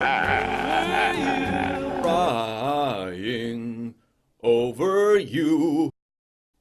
Crying over you.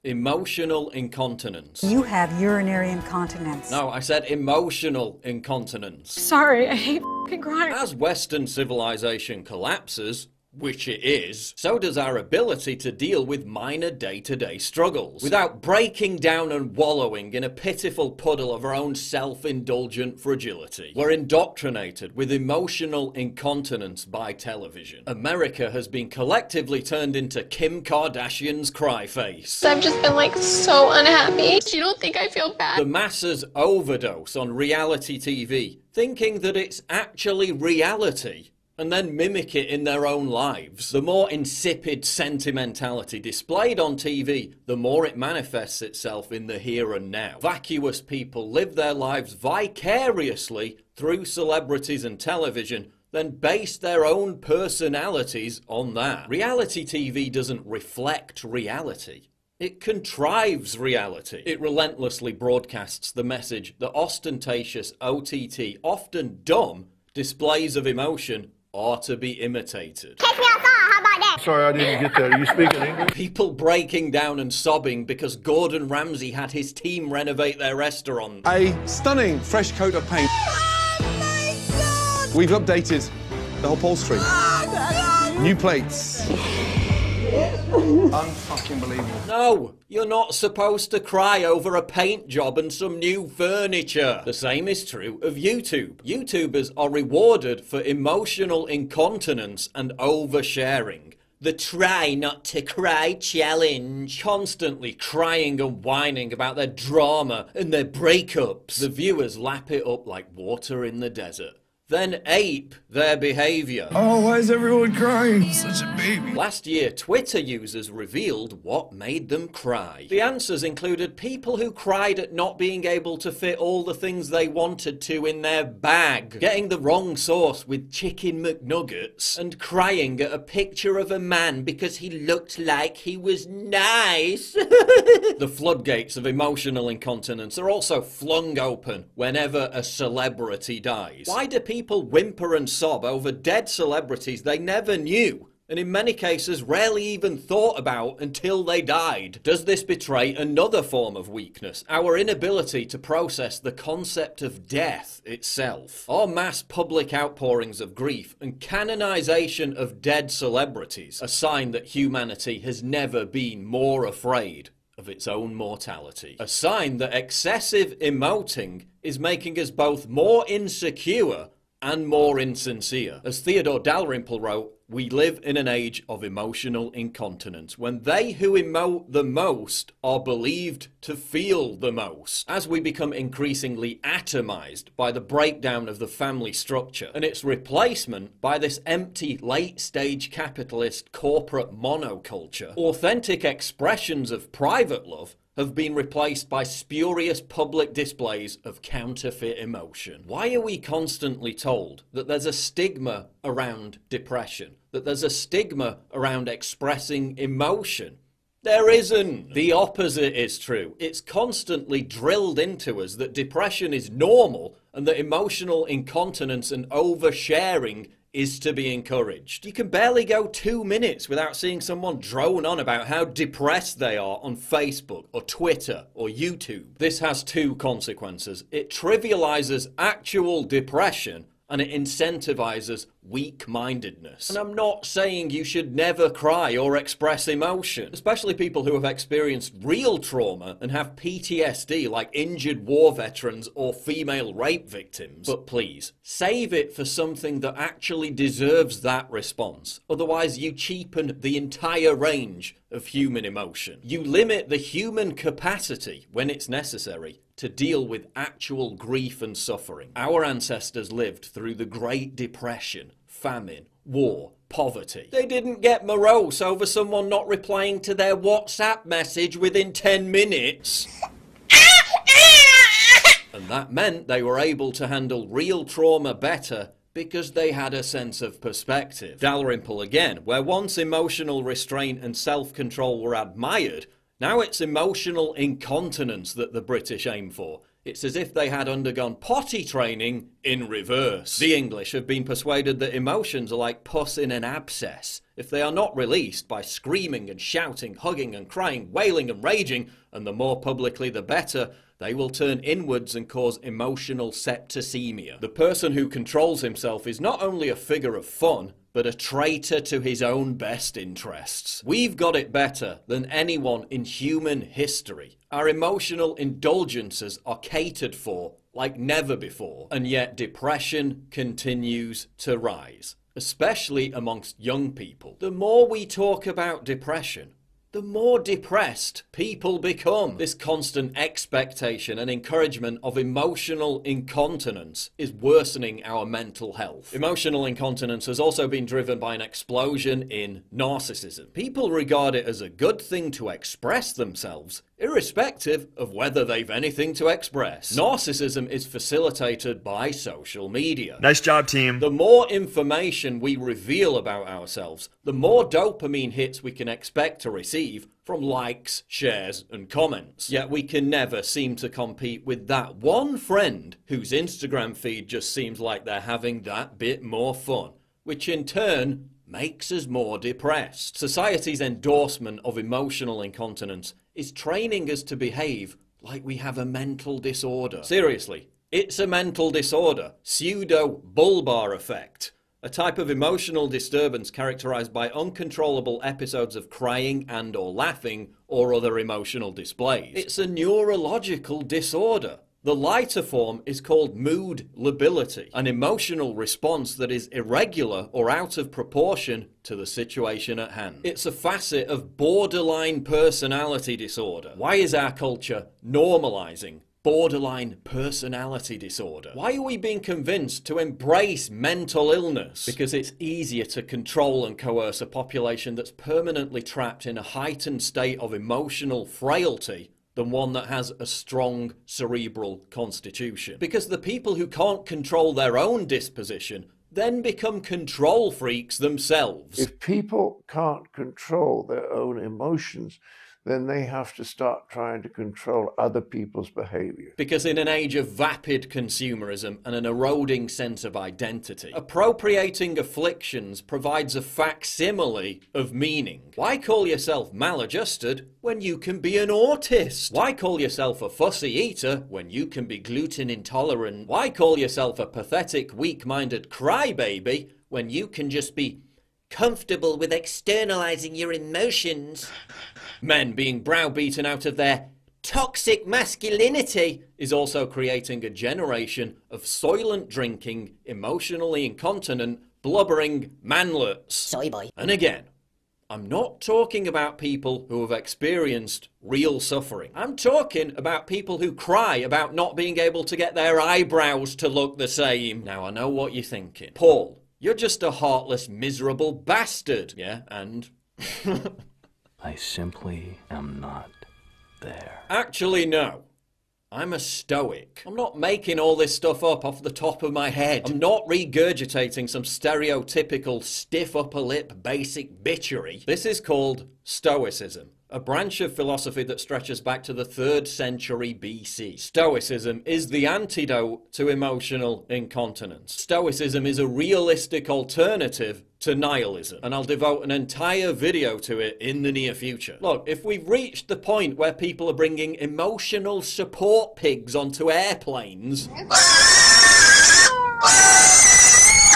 Emotional incontinence. You have urinary incontinence. No, I said emotional incontinence. Sorry, I hate f***ing crying. As Western civilization collapses, which it is, so does our ability to deal with minor day-to-day struggles, without breaking down and wallowing in a pitiful puddle of our own self-indulgent fragility. We're indoctrinated with emotional incontinence by television. America has been collectively turned into Kim Kardashian's cry face. I've just been like so unhappy. You don't think I feel bad? The masses overdose on reality TV, thinking that it's actually reality, and then mimic it in their own lives. The more insipid sentimentality displayed on TV, the more it manifests itself in the here and now. Vacuous people live their lives vicariously through celebrities and television, then base their own personalities on that. Reality TV doesn't reflect reality. It contrives reality. It relentlessly broadcasts the message that ostentatious OTT, often dumb, displays of emotion are to be imitated. Take me outside, how about that? Sorry, I didn't get that. Are you speaking English? People breaking down and sobbing because Gordon Ramsay had his team renovate their restaurant. A stunning fresh coat of paint. Oh my God! We've updated the upholstery. New plates. Unfucking believable. No, you're not supposed to cry over a paint job and some new furniture. The same is true of YouTube. YouTubers are rewarded for emotional incontinence and oversharing. The try not to cry challenge. Constantly crying and whining about their drama and their breakups. The viewers lap it up like water in the desert, then ape their behaviour. Oh, why is everyone crying? Such a baby. Last year, Twitter users revealed what made them cry. The answers included people who cried at not being able to fit all the things they wanted to in their bag, getting the wrong sauce with chicken McNuggets, and crying at a picture of a man because he looked like he was nice. The floodgates of emotional incontinence are also flung open whenever a celebrity dies. Why do people whimper and sob over dead celebrities they never knew, and in many cases rarely even thought about until they died? Does this betray another form of weakness, our inability to process the concept of death itself? Our mass public outpourings of grief and canonization of dead celebrities, a sign that humanity has never been more afraid of its own mortality. A sign that excessive emoting is making us both more insecure and more insincere. As Theodore Dalrymple wrote, we live in an age of emotional incontinence, when they who emote the most are believed to feel the most. As we become increasingly atomized by the breakdown of the family structure and its replacement by this empty late-stage capitalist corporate monoculture, authentic expressions of private love have been replaced by spurious public displays of counterfeit emotion. Why are we constantly told that there's a stigma around depression, that there's a stigma around expressing emotion? There isn't. The opposite is true. It's constantly drilled into us that depression is normal and that emotional incontinence and oversharing is to be encouraged. You can barely go 2 minutes without seeing someone drone on about how depressed they are on Facebook or Twitter or YouTube. This has two consequences. It trivializes actual depression and it incentivizes weak-mindedness. And I'm not saying you should never cry or express emotion, especially people who have experienced real trauma and have PTSD like injured war veterans or female rape victims. But please, save it for something that actually deserves that response. Otherwise, you cheapen the entire range of human emotion. You limit the human capacity, when it's necessary, to deal with actual grief and suffering. Our ancestors lived through the Great Depression, famine, war, poverty. They didn't get morose over someone not replying to their WhatsApp message within 10 minutes. And that meant they were able to handle real trauma better because they had a sense of perspective. Dalrymple again, where once emotional restraint and self-control were admired, now it's emotional incontinence that the British aim for. It's as if they had undergone potty training in reverse. The English have been persuaded that emotions are like pus in an abscess. If they are not released by screaming and shouting, hugging and crying, wailing and raging, and the more publicly the better, they will turn inwards and cause emotional septicemia. The person who controls himself is not only a figure of fun, but a traitor to his own best interests. We've got it better than anyone in human history. Our emotional indulgences are catered for like never before, and yet depression continues to rise, especially amongst young people. The more we talk about depression, the more depressed people become. This constant expectation and encouragement of emotional incontinence is worsening our mental health. Emotional incontinence has also been driven by an explosion in narcissism. People regard it as a good thing to express themselves, irrespective of whether they've anything to express. Narcissism is facilitated by social media. Nice job, team. The more information we reveal about ourselves, the more dopamine hits we can expect to receive from likes, shares, and comments. Yet we can never seem to compete with that one friend whose Instagram feed just seems like they're having that bit more fun, which in turn makes us more depressed. Society's endorsement of emotional incontinence is training us to behave like we have a mental disorder. Seriously, it's a mental disorder. Pseudo-bulbar effect. A type of emotional disturbance characterized by uncontrollable episodes of crying and or laughing or other emotional displays. It's a neurological disorder. The lighter form is called mood lability, an emotional response that is irregular or out of proportion to the situation at hand. It's a facet of borderline personality disorder. Why is our culture normalizing borderline personality disorder? Why are we being convinced to embrace mental illness? Because it's easier to control and coerce a population that's permanently trapped in a heightened state of emotional frailty than one that has a strong cerebral constitution. Because the people who can't control their own disposition then become control freaks themselves. If people can't control their own emotions, then they have to start trying to control other people's behavior. Because in an age of vapid consumerism and an eroding sense of identity, appropriating afflictions provides a facsimile of meaning. Why call yourself maladjusted when you can be an autist? Why call yourself a fussy eater when you can be gluten intolerant? Why call yourself a pathetic, weak-minded crybaby when you can just be comfortable with externalizing your emotions? Men being browbeaten out of their toxic masculinity is also creating a generation of soylent drinking, emotionally incontinent, blubbering manlets. Soy boy. And again, I'm not talking about people who have experienced real suffering. I'm talking about people who cry about not being able to get their eyebrows to look the same. Now I know what you're thinking. Paul, you're just a heartless, miserable bastard. Yeah, and... I simply am not there. Actually, no. I'm a stoic. I'm not making all this stuff up off the top of my head. I'm not regurgitating some stereotypical stiff upper lip basic bitchery. This is called Stoicism, a branch of philosophy that stretches back to the 3rd century BC. Stoicism is the antidote to emotional incontinence. Stoicism is a realistic alternative to nihilism, and I'll devote an entire video to it in the near future. Look, if we've reached the point where people are bringing emotional support pigs onto airplanes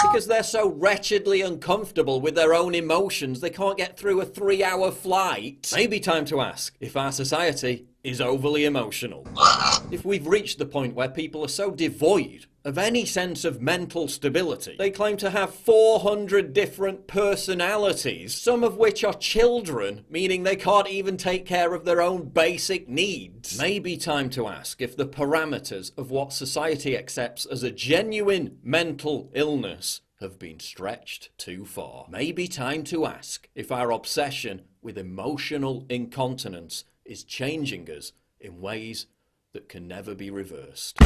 because they're so wretchedly uncomfortable with their own emotions they can't get through a 3-hour flight, maybe time to ask if our society is overly emotional. If we've reached the point where people are so devoid of any sense of mental stability, they claim to have 400 different personalities, some of which are children, meaning they can't even take care of their own basic needs. Maybe time to ask if the parameters of what society accepts as a genuine mental illness have been stretched too far. Maybe time to ask if our obsession with emotional incontinence is changing us in ways that can never be reversed.